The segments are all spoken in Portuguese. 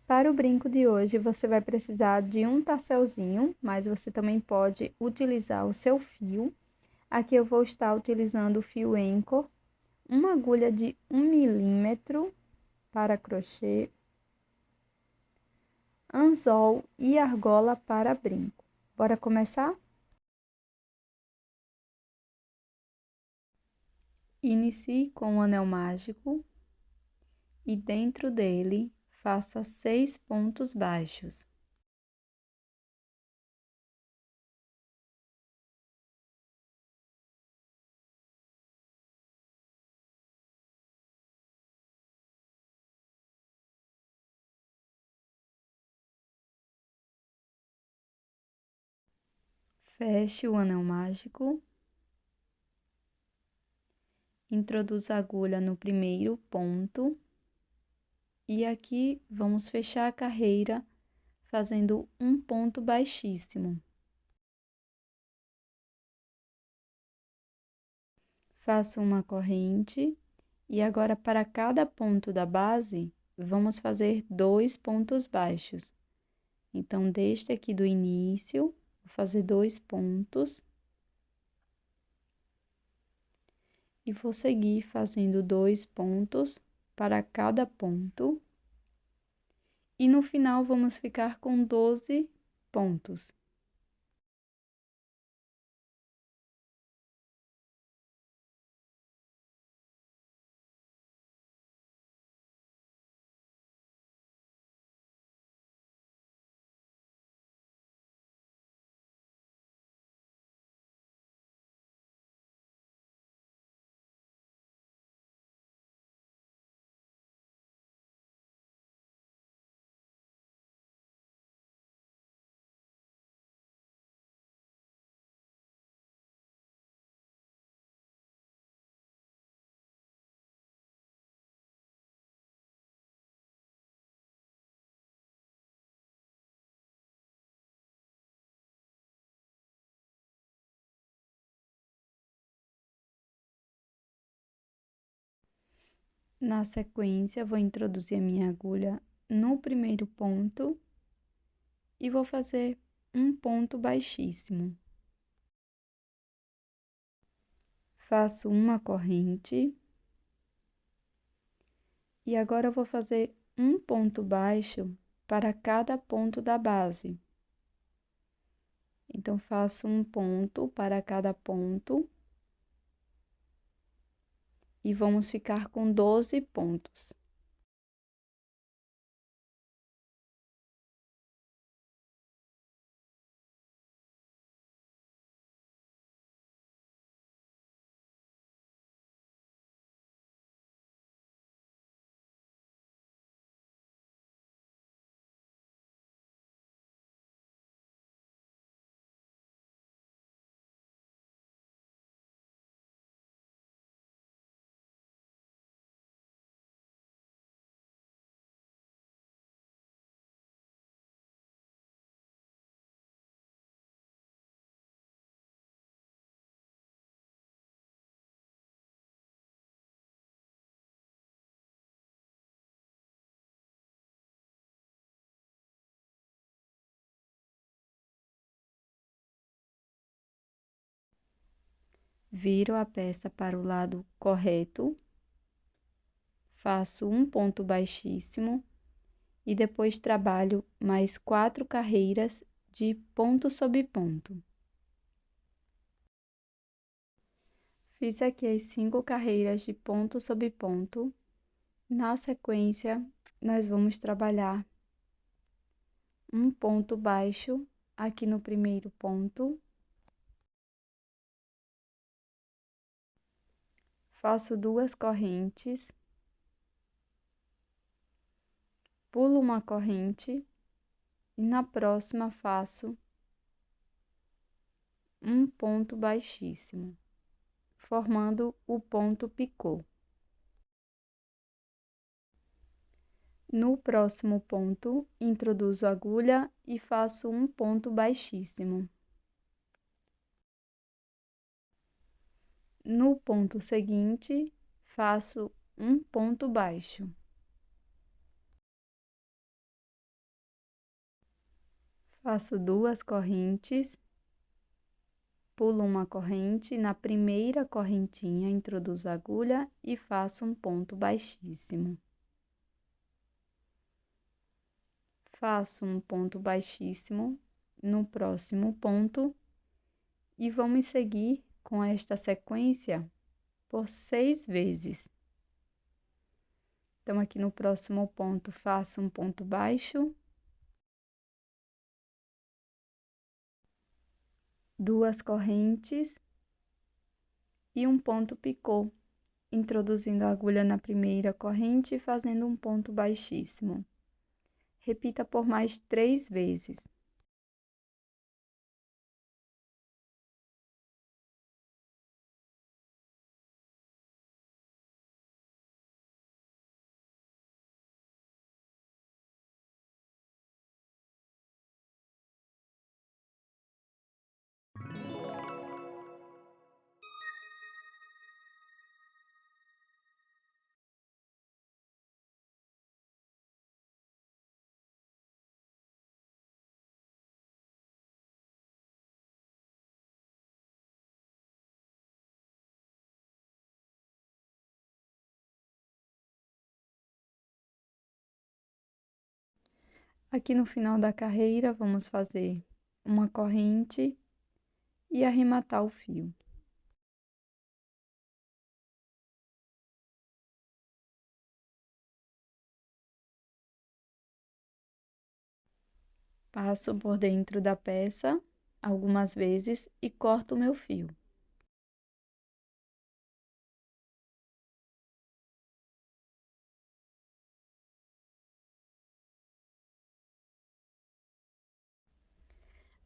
Para o brinco de hoje, você vai precisar de um tasselzinho, mas você também pode utilizar o seu fio. Aqui eu vou estar utilizando o fio Anchor, uma agulha de 1 milímetro para crochê, anzol e argola para brinco. Bora começar? Inicie com o anel mágico e dentro dele faça 6 pontos baixos. Feche o anel mágico. Introduza a agulha no primeiro ponto. E aqui vamos fechar a carreira fazendo um ponto baixíssimo. Faça uma corrente e agora para cada ponto da base, vamos fazer 2 pontos baixos. Então, deste aqui do início, vou fazer 2 pontos. E vou seguir fazendo 2 pontos para cada ponto. E no final, vamos ficar com 12 pontos. Na sequência, vou introduzir a minha agulha no primeiro ponto e vou fazer um ponto baixíssimo. Faço uma corrente e agora eu vou fazer um ponto baixo para cada ponto da base. Então, faço um ponto para cada ponto e vamos ficar com 12 pontos. Viro a peça para o lado correto, faço um ponto baixíssimo e depois trabalho mais 4 carreiras de ponto sobre ponto. Fiz aqui as 5 carreiras de ponto sobre ponto. Na sequência, nós vamos trabalhar um ponto baixo aqui no primeiro ponto. Faço 2 correntes. Pulo uma corrente e na próxima faço um ponto baixíssimo, formando o ponto picô. No próximo ponto, introduzo a agulha e faço um ponto baixíssimo. No ponto seguinte, faço um ponto baixo. Faço 2 correntes, pulo uma corrente, na primeira correntinha introduzo a agulha e faço um ponto baixíssimo. Faço um ponto baixíssimo no próximo ponto e vamos seguir com esta sequência por 6 vezes. Então, aqui no próximo ponto, faço um ponto baixo, 2 correntes e um ponto picô, introduzindo a agulha na primeira corrente e fazendo um ponto baixíssimo. Repita por mais 3 vezes. Aqui no final da carreira, vamos fazer uma corrente e arrematar o fio. Passo por dentro da peça algumas vezes e corto o meu fio.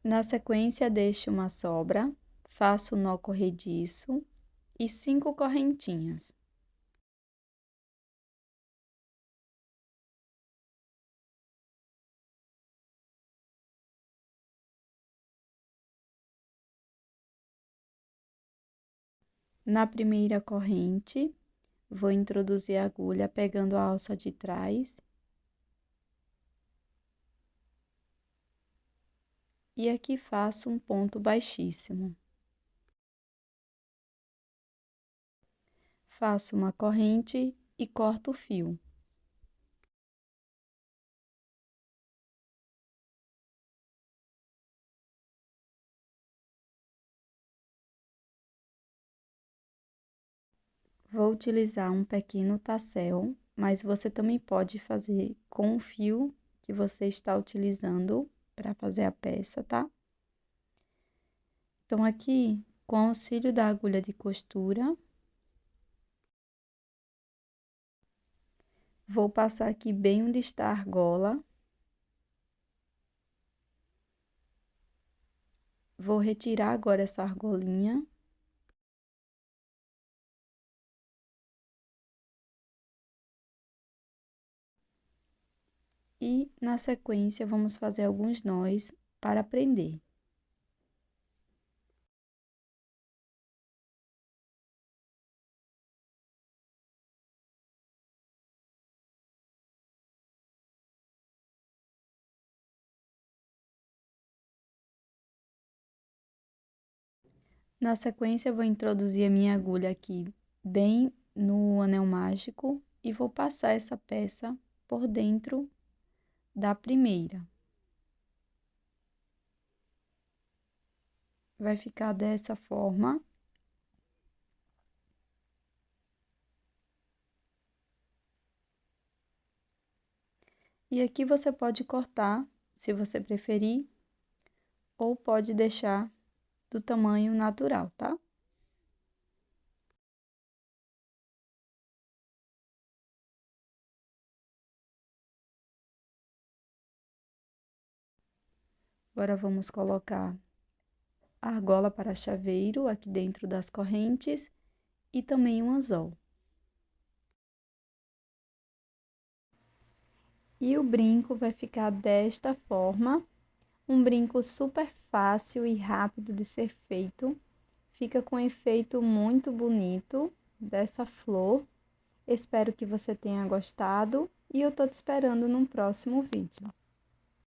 Na sequência, deixo uma sobra, faço nó corrediço e 5 correntinhas. Na primeira corrente, vou introduzir a agulha pegando a alça de trás. E aqui faço um ponto baixíssimo. Faço uma corrente e corto o fio. Vou utilizar um pequeno tassel, mas você também pode fazer com o fio que você está utilizando para fazer a peça, tá? Então, aqui, com o auxílio da agulha de costura, vou passar aqui bem onde está a argola. Vou retirar agora essa argolinha. E, na sequência, vamos fazer alguns nós para prender. Na sequência, eu vou introduzir a minha agulha aqui bem no anel mágico e vou passar essa peça por dentro da primeira. Vai ficar dessa forma. E aqui você pode cortar, se você preferir, ou pode deixar do tamanho natural, tá? Agora, vamos colocar a argola para chaveiro aqui dentro das correntes e também um anzol. E o brinco vai ficar desta forma, um brinco super fácil e rápido de ser feito. Fica com um efeito muito bonito dessa flor. Espero que você tenha gostado e eu tô te esperando no próximo vídeo.